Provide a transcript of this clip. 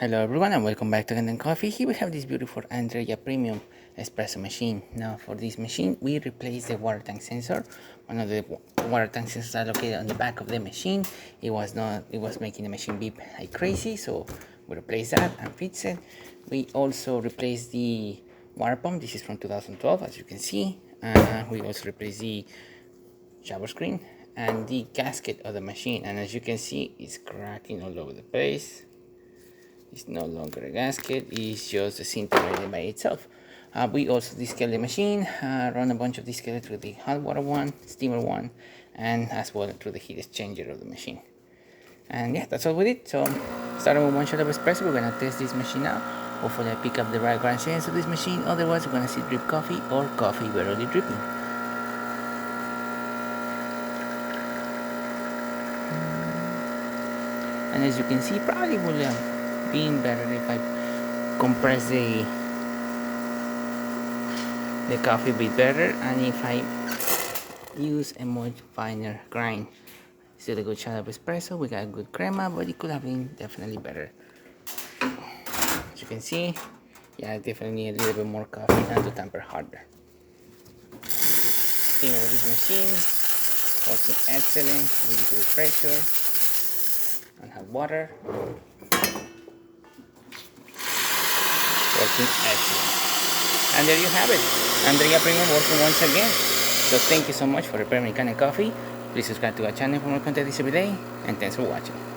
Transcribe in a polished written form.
Hello everyone and welcome back to Kanen Coffee. Here we have this beautiful Andreja premium espresso machine. Now for this machine we replaced the water tank sensor. One of the water tank sensors are located on the back of the machine. It was making the machine beep like crazy, so we replaced that and fixed it. We also replaced the water pump. This is from 2012 as you can see. We also replaced the shower screen and the gasket of the machine, and as you can see it's cracking all over the place. It's no longer a gasket, it's just disintegrated by itself. We also descaled the machine, run a bunch of descaler through the hot water one, steamer one, and as well through the heat exchanger of the machine. And yeah, that's all we did. So starting with one shot of espresso, we're gonna test this machine out. Hopefully I pick up the right grind sense of this machine, otherwise we're gonna see drip coffee or coffee barely dripping. And as you can see, probably will being better if I compress the coffee a bit better, and if I use a much finer grind. Still a good shot of espresso. We got a good crema, but it could have been definitely better. As you can see, yeah, definitely a little bit more coffee and to tamper harder. Steam over this machine, working excellent, really good pressure and hot water. Working excellent. And there you have it, Andreja Premium working once again. So thank you so much for repairing Kanen Coffee. Please subscribe to our channel for more content every day, and thanks for watching.